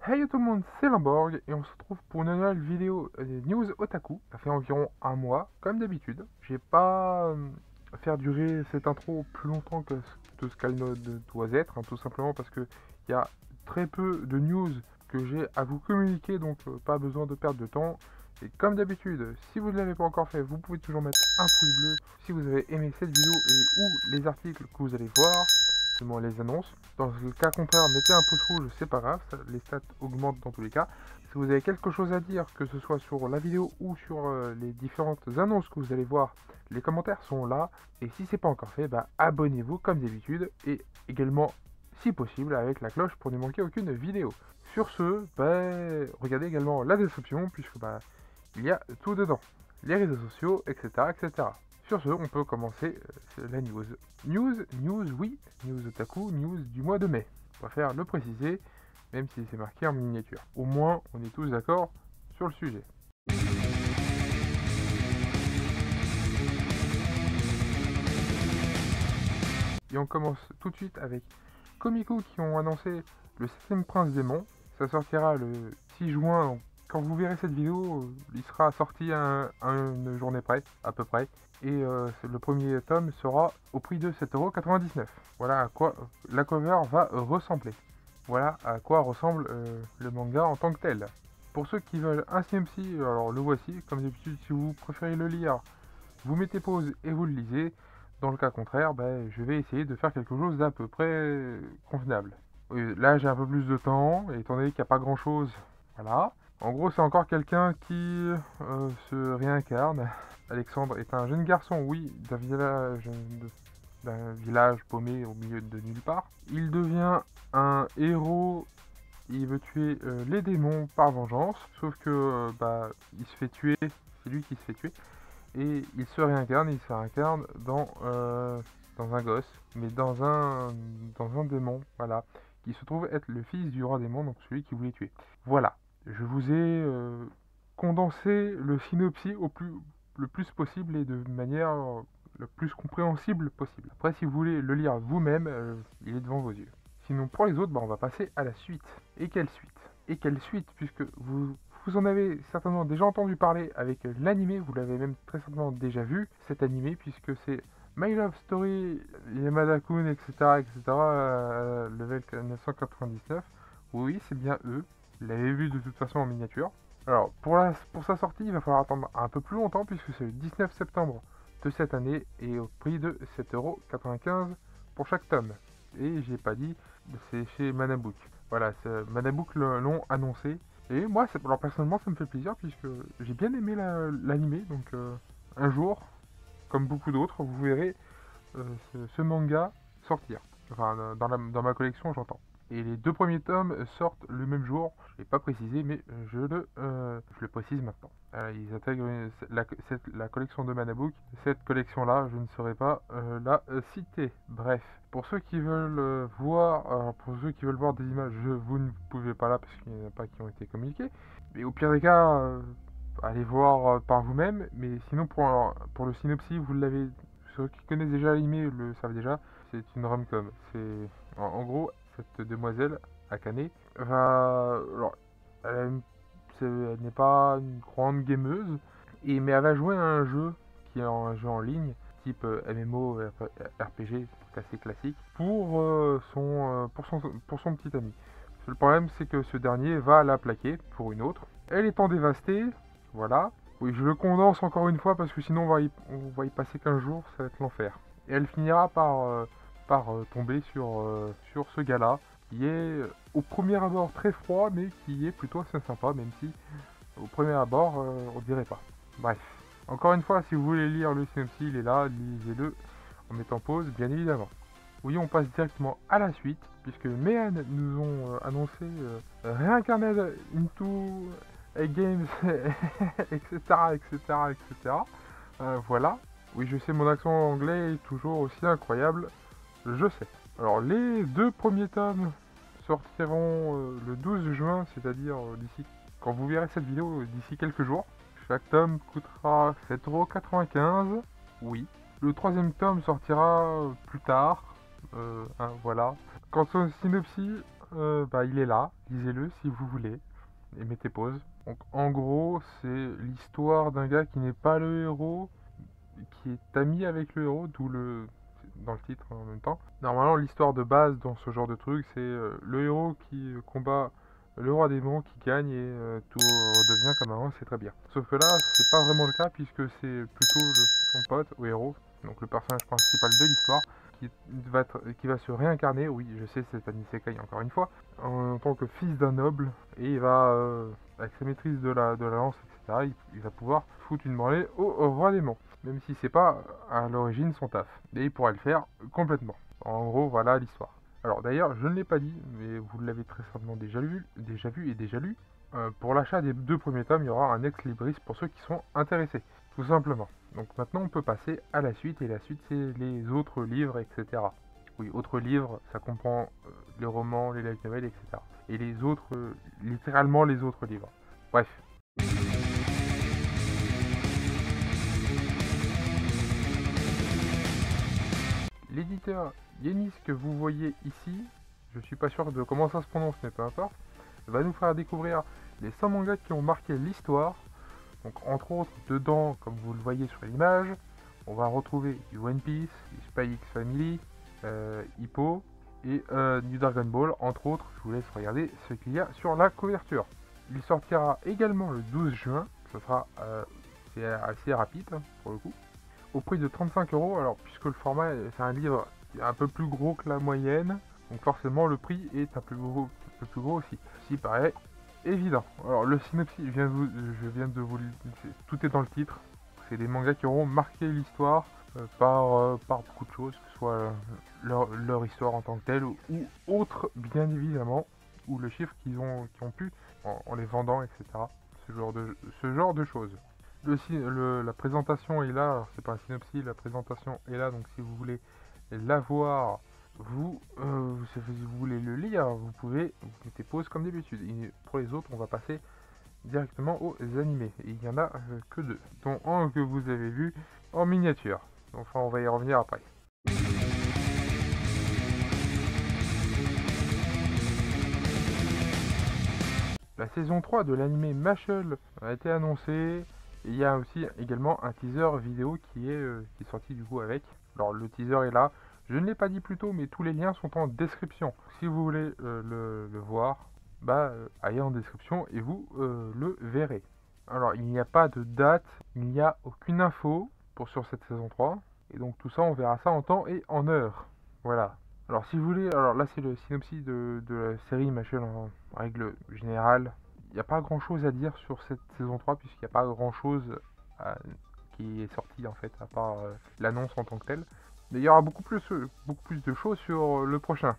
Hey tout le monde, c'est Lamborg et on se retrouve pour une nouvelle vidéo des news otaku. Ça fait environ un mois, comme d'habitude. J'ai pas faire durer cette intro plus longtemps que tout ce qu'elle doit être, hein, tout simplement parce que il y a très peu de news que j'ai à vous communiquer, donc pas besoin de perdre de temps. Et comme d'habitude, si vous ne l'avez pas encore fait, vous pouvez toujours mettre un pouce bleu si vous avez aimé cette vidéo et ou les articles que vous allez voir, du moins les annonces. Dans le cas contraire, mettez un pouce rouge, c'est pas grave, les stats augmentent dans tous les cas. Si vous avez quelque chose à dire, que ce soit sur la vidéo ou sur les différentes annonces que vous allez voir, les commentaires sont là. Et si c'est pas encore fait, bah, abonnez-vous comme d'habitude et également, si possible, avec la cloche pour ne manquer aucune vidéo. Sur ce, bah, regardez également la description puisque bah, il y a tout dedans. Les réseaux sociaux, etc. etc. Sur ce, on peut commencer la news. News, oui, news otaku, news du mois de mai. On va faire le préciser, même si c'est marqué en miniature. Au moins, on est tous d'accord sur le sujet. Et on commence tout de suite avec Komiku qui ont annoncé le 7ème Prince Démon. Ça sortira le 6 juin. Donc quand vous verrez cette vidéo, il sera sorti à une journée près, à peu près. Et le premier tome sera au prix de 7,99 €. Voilà à quoi la cover va ressembler. Voilà à quoi ressemble le manga en tant que tel. Pour ceux qui veulent un synopsis, alors le voici. Comme d'habitude, si vous préférez le lire, vous mettez pause et vous le lisez. Dans le cas contraire, ben, je vais essayer de faire quelque chose d'à peu près convenable. Là, j'ai un peu plus de temps, et étant donné qu'il n'y a pas grand chose, voilà. En gros, c'est encore quelqu'un qui se réincarne. Alexandre est un jeune garçon, oui, d'un village paumé au milieu de nulle part. Il devient un héros. Il veut tuer les démons par vengeance, sauf que bah, il se fait tuer. C'est lui qui se fait tuer. Et il se réincarne dans un gosse, mais dans un démon, voilà, qui se trouve être le fils du roi démon, donc celui qui voulait tuer. Voilà, je vous ai condensé le synopsis le plus possible et de manière le plus compréhensible possible. Après, si vous voulez le lire vous-même, il est devant vos yeux. Sinon, pour les autres, bah, on va passer à la suite. Et quelle suite? Et quelle suite, puisque vous en avez certainement déjà entendu parler avec l'animé, vous l'avez même très certainement déjà vu, cet animé, puisque c'est My Love Story, Yamada-kun, etc., level 999. Oui, c'est bien eux. Vous l'avez vu de toute façon en miniature. Alors, pour sa sortie, il va falloir attendre un peu plus longtemps, puisque c'est le 19 septembre de cette année, et au prix de 7,95 € pour chaque tome. Et j'ai pas dit, c'est chez Manabook. Voilà, Manabook l'ont annoncé. Et moi, alors personnellement, ça me fait plaisir puisque j'ai bien aimé l'animé. Donc, un jour, comme beaucoup d'autres, vous verrez ce manga sortir. Enfin, dans ma collection, j'entends. Et les deux premiers tomes sortent le même jour. Je ne l'ai pas précisé, mais je le précise maintenant. Ils intègrent la collection de Manabook. Cette collection-là, je ne saurais pas la citer. Bref, pour ceux qui veulent pour ceux qui veulent voir des images, vous ne pouvez pas là parce qu'il n'y en a pas qui ont été communiquées. Mais au pire des cas, allez voir par vous-même. Mais sinon, pour le synopsis, vous l'avez. Ceux qui connaissent déjà l'anime le savent déjà. C'est une rom-com. En gros, cette demoiselle, Akane, va. Alors, elle n'est pas une grande gameuse, mais elle va jouer à un jeu qui est un jeu en ligne, type MMO, RPG, assez classique, pour son petit ami. Le problème, c'est que ce dernier va la plaquer pour une autre. Elle étant dévastée, voilà. Oui, je le condense encore une fois parce que sinon on va y passer 15 jours, ça va être l'enfer. Et elle finira par tomber sur ce gars-là, qui est au premier abord très froid, mais qui est plutôt assez sympa, même si au premier abord on dirait pas. Bref. Encore une fois, si vous voulez lire le synopsis, il est là, lisez-le en mettant pause, bien évidemment. Oui, on passe directement à la suite, puisque Mehan nous ont annoncé Reincarnate into Games, etc., etc., etc. Voilà. Oui, je sais, mon accent anglais est toujours aussi incroyable, je sais. Alors, les deux premiers tomes sortiront le 12 juin, c'est-à-dire d'ici, quand vous verrez cette vidéo, d'ici quelques jours. Chaque tome coûtera 7,95 €, oui. Le troisième tome sortira plus tard, voilà. Quant au synopsis, bah, il est là, lisez-le si vous voulez, et mettez pause. Donc en gros, c'est l'histoire d'un gars qui n'est pas le héros, qui est ami avec le héros, d'où le dans le titre en même temps. Normalement, l'histoire de base dans ce genre de truc, c'est le héros qui combat le roi démon qui gagne et tout redevient comme avant, c'est très bien. Sauf que là, c'est pas vraiment le cas puisque c'est plutôt son pote ou héros, donc le personnage principal de l'histoire, qui va se réincarner, oui, je sais, c'est un isekai encore une fois, en tant que fils d'un noble, et il va, avec sa maîtrise de la lance, etc., il va pouvoir foutre une branlée au roi démon, même si c'est pas à l'origine son taf. Et il pourra le faire complètement. En gros, voilà l'histoire. Alors d'ailleurs, je ne l'ai pas dit, mais vous l'avez très certainement déjà vu et déjà lu. Pour l'achat des 2 premiers tomes, il y aura un ex libris pour ceux qui sont intéressés, tout simplement. Donc maintenant, on peut passer à la suite, et la suite, c'est les autres livres, etc. Oui, autres livres, ça comprend les romans, les light novels, etc. Et les autres, littéralement les autres livres. Bref. L'éditeur Yenis que vous voyez ici, je suis pas sûr de comment ça se prononce, mais peu importe, va nous faire découvrir les 100 mangas qui ont marqué l'histoire. Donc entre autres, dedans, comme vous le voyez sur l'image, on va retrouver du One Piece, du Spy X Family, Hippo et du Dragon Ball, entre autres. Je vous laisse regarder ce qu'il y a sur la couverture. Il sortira également le 12 juin, ce sera c'est assez rapide hein, pour le coup, au prix de 35 €. Alors puisque le format c'est un livre un peu plus gros que la moyenne, donc forcément le prix est un peu plus gros aussi. Ceci paraît évident. Alors le synopsis, je viens de vous le dire, tout est dans le titre. C'est des mangas qui auront marqué l'histoire par beaucoup de choses, que ce soit leur histoire en tant que telle ou autre bien évidemment, ou le chiffre qu'ils ont pu en les vendant, etc. Ce genre de choses. La présentation est là, alors c'est pas un synopsis, la présentation est là, donc si vous voulez la voir, si vous voulez le lire, vous mettez pause comme d'habitude. Et pour les autres, on va passer directement aux animés. Et il n'y en a que 2, dont un que vous avez vu en miniature. Enfin, on va y revenir après. La saison 3 de l'animé Mashle a été annoncée. Et il y a aussi également un teaser vidéo qui est sorti du coup avec. Alors le teaser est là. Je ne l'ai pas dit plus tôt, mais tous les liens sont en description. Si vous voulez le voir, allez en description et vous le verrez. Alors il n'y a pas de date, il n'y a aucune info sur cette saison 3. Et donc tout ça, on verra ça en temps et en heure. Voilà. Alors si vous voulez, alors là c'est le synopsis de la série Mashle en règle générale. Il n'y a pas grand chose à dire sur cette saison 3 puisqu'il n'y a pas grand chose qui est sorti en fait à part l'annonce en tant que telle. Mais il y aura beaucoup plus de choses sur le prochain.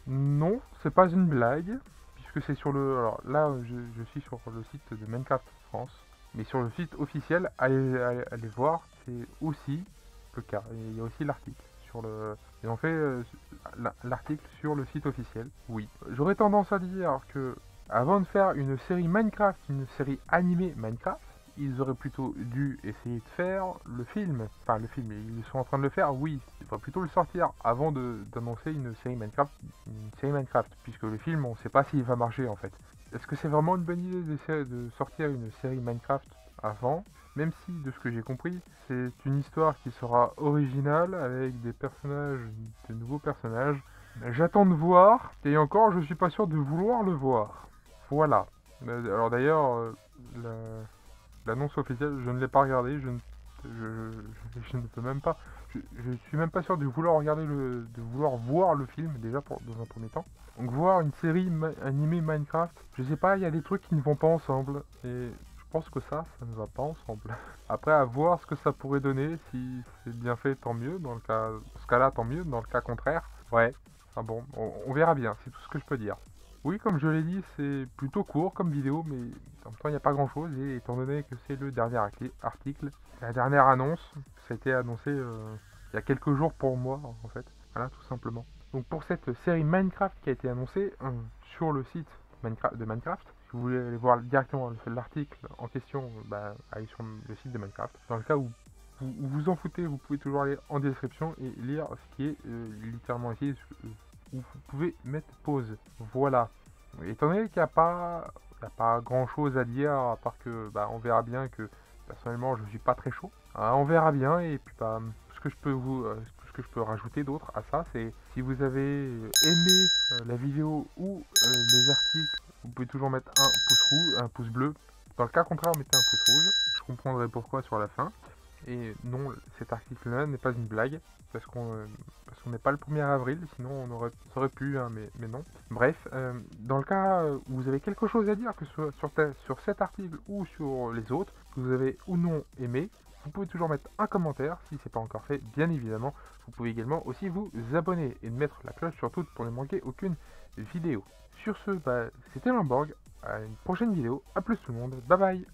Non, c'est pas une blague puisque c'est sur le... Alors là je suis sur le site de Minecraft France. Mais sur le site officiel, allez voir, c'est aussi le cas. Et il y a aussi l'article. Ils ont fait l'article sur le site officiel, oui. J'aurais tendance à dire que avant de faire une série Minecraft, une série animée Minecraft, ils auraient plutôt dû essayer de faire le film. Enfin, le film, ils sont en train de le faire, oui. Ils devraient plutôt le sortir avant d'annoncer une série Minecraft, puisque le film, on ne sait pas s'il va marcher en fait. Est-ce que c'est vraiment une bonne idée de sortir une série Minecraft avant? Même si, de ce que j'ai compris, c'est une histoire qui sera originale avec de nouveaux personnages. J'attends de voir, et encore, je suis pas sûr de vouloir le voir. Voilà. Alors d'ailleurs, l'annonce officielle, je ne l'ai pas regardée, je ne peux même pas. Je suis même pas sûr de vouloir voir le film déjà dans un premier temps. Donc voir une série animée Minecraft, je sais pas, il y a des trucs qui ne vont pas ensemble et je pense que ça ne va pas ensemble. Après, à voir ce que ça pourrait donner, si c'est bien fait, tant mieux. Dans ce cas-là, tant mieux. Dans le cas contraire, ouais. Ah bon, on verra bien, c'est tout ce que je peux dire. Oui, comme je l'ai dit, c'est plutôt court comme vidéo, mais en même temps, il n'y a pas grand-chose. Et étant donné que c'est le dernier article, la dernière annonce, ça a été annoncé il y a quelques jours pour moi, en fait. Voilà, tout simplement. Donc pour cette série Minecraft qui a été annoncée sur le site de Minecraft, si vous voulez aller voir directement l'article en question, allez sur le site de Minecraft. Dans le cas où vous en foutez, vous pouvez toujours aller en description et lire ce qui est littéralement ici où vous pouvez mettre pause. Voilà. Étant donné qu'il n'y a pas grand chose à dire, à part que bah, on verra bien que personnellement je suis pas très chaud. On verra bien et puis bah, ce que je peux rajouter d'autre à ça, c'est si vous avez aimé la vidéo ou les articles, vous pouvez toujours mettre un pouce rouge, un pouce bleu. Dans le cas contraire, mettez un pouce rouge. Je comprendrai pourquoi sur la fin. Et non, cet article-là n'est pas une blague, parce qu'on n'est pas le 1er avril, sinon ça aurait pu, hein, mais non. Bref, dans le cas où vous avez quelque chose à dire, que ce soit sur cet article ou sur les autres, que vous avez ou non aimé, vous pouvez toujours mettre un commentaire si ce n'est pas encore fait, bien évidemment. Vous pouvez également aussi vous abonner et de mettre la cloche sur toutes pour ne manquer aucune vidéo. Sur ce, bah, c'était Limborg, à une prochaine vidéo, à plus tout le monde, bye bye.